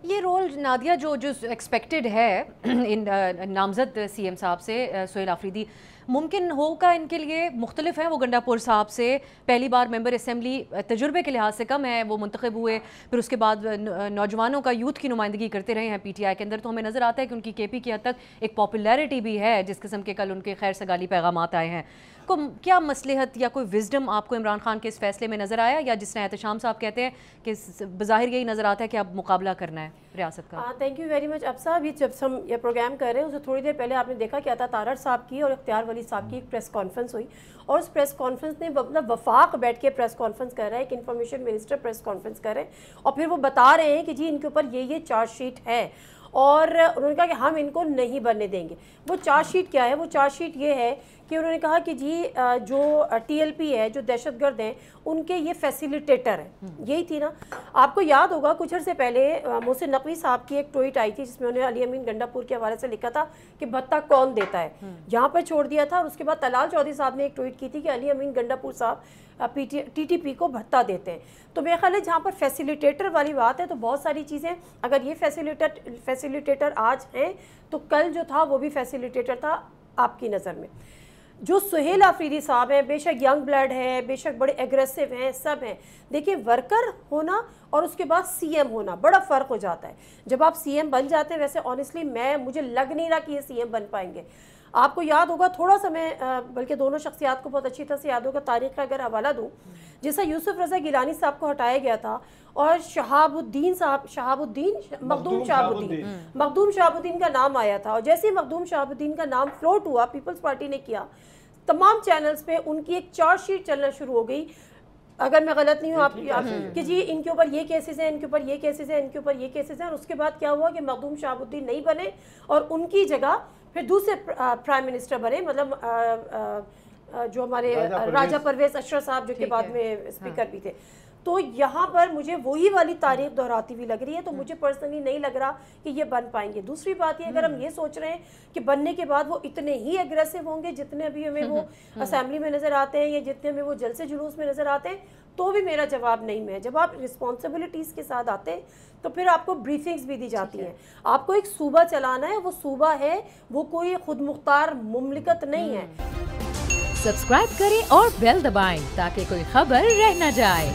یہ role Nadia جو expected ہے ان نامزد سی ایم صاحب سے سہیل آفریدی، ممکن ہوگا ان کے لیے مختلف ہیں؟ وہ گنڈا پور صاحب سے پہلی بار ممبر اسمبلی، تجربے کے لحاظ سے کم ہے، وہ منتخب ہوئے، پھر اس کے بعد نوجوانوں کا یوتھ کی نمائندگی کرتے رہے ہیں پی ٹی آئی کے اندر، تو ہمیں نظر آتا ہے کہ ان کی کے پی کی حد تک ایک پاپولیرٹی بھی ہے جس قسم کے کل ان کے خیر سگالی پیغامات آئے ہیں۔ کیا مصلحت یا کوئی وزڈم آپ کو عمران خان کے اس فیصلے میں نظر آیا، یا جس نے احتشام صاحب کہتے ہیں کہ بظاہر یہی نظر آتا ہے کہ اب مقابلہ کرنا ہے ریاست کا؟ Thank you very much. اب صاحب جب ہم یہ پروگرام کر رہے ہیں، اس سے تھوڑی دیر پہلے آپ نے دیکھا کہ عطا تارڑ صاحب کی اور اختیار ولی صاحب کی ایک پریس کانفرنس ہوئی، اور اس پریس کانفرنس نے مطلب وفاق بیٹھ کے پریس کانفرنس کر رہا ہے، ایک انفارمیشن منسٹر پریس کانفرنس کر رہے ہیں، اور پھر وہ بتا رہے ہیں کہ جی ان کے اوپر یہ چارج شیٹ ہے، اور انہوں نے کہا کہ ہم ان کو نہیں بننے دیں گے۔ وہ چارج شیٹ کیا ہے؟ وہ چارج شیٹ یہ ہے کہ انہوں نے کہا کہ جی جو ٹی ایل پی ہے، جو دہشت گرد ہیں، ان کے یہ فیسیلیٹیٹر ہیں، یہی تھی نا۔ آپ کو یاد ہوگا کچھ عرصے پہلے محسن نقوی صاحب کی ایک ٹویٹ آئی تھی جس میں انہوں نے علی امین گنڈا پور کے حوالے سے لکھا تھا کہ بھتہ کون دیتا ہے، یہاں پر چھوڑ دیا تھا، اور اس کے بعد طلال چودھری صاحب نے ایک ٹویٹ کی تھی کہ علی امین گنڈا پور صاحب ٹی ٹی پی کو بھتہ دیتے ہیں۔ تو میرے خیال ہے جہاں پر فیسیلیٹیٹر والی بات ہے تو بہت ساری چیزیں، اگر یہ فیسیلیٹیٹر آج ہیں تو کل جو تھا وہ بھی فیسیلیٹیٹر تھا آپ کی نظر میں۔ جو سہیل آفریدی صاحب ہیں، بے شک ینگ بلڈ ہے، بے شک بڑے ایگریسو ہیں، سب ہیں، دیکھیں ورکر ہونا اور اس کے بعد سی ایم ہونا بڑا فرق ہو جاتا ہے۔ جب آپ سی ایم بن جاتے ہیں، ویسے آنیسٹلی مجھے لگ نہیں رہا کہ یہ سی ایم بن پائیں گے۔ آپ کو یاد ہوگا تھوڑا سا، میں بلکہ دونوں شخصیات کو بہت اچھی طرح سے یاد ہوگا، تاریخ کا اگر حوالہ دوں، جیسا یوسف رضا گیلانی صاحب کو ہٹایا گیا تھا اور مخدوم شہاب الدین کا نام آیا تھا، اور جیسے ہی مخدوم شہاب الدین کا نام فلوٹ ہوا، پیپلز پارٹی نے کیا، تمام چینلز پہ ان کی ایک چارج شیٹ چلنا شروع ہو گئی، اگر میں غلط نہیں ہوں آپ کہ جی ان کے اوپر یہ کیسز ہیں، ان کے اوپر یہ کیسز ہیں، ان کے اوپر یہ کیسز ہیں۔ اور اس کے بعد کیا ہوا کہ مخدوم شہاب الدین نہیں بنے اور ان کی جگہ پھر دوسرے پرائم منسٹر بنے، مطلب جو ہمارے راجہ پرویز اشرف صاحب، جو کہ بعد میں اسپیکر بھی تھے۔ تو یہاں پر مجھے وہی والی تاریخ دہراتی ہوئی لگ رہی ہے، تو مجھے پرسنلی نہیں لگ رہا کہ یہ بن پائیں گے۔ دوسری بات یہ، اگر ہم یہ سوچ رہے ہیں کہ بننے کے بعد وہ اتنے ہی ایگریسو ہوں گے جتنے ابھی ہمیں وہ اسمبلی میں نظر آتے ہیں یا جتنے ہمیں وہ جلسے جلوس میں نظر آتے ہیں، تو بھی میرا جواب نہیں ہے۔ جب آپ رسپانسبلٹیز کے ساتھ آتے ہیں تو پھر آپ کو بریفنگز بھی دی جاتی ہیں، آپ کو ایک صوبہ چلانا ہے، وہ صوبہ ہے، وہ کوئی خود مختار مملکت نہیں ہے۔ سبسکرائب کریں اور بیل دبائیں تاکہ کوئی خبر رہ نہ جائے۔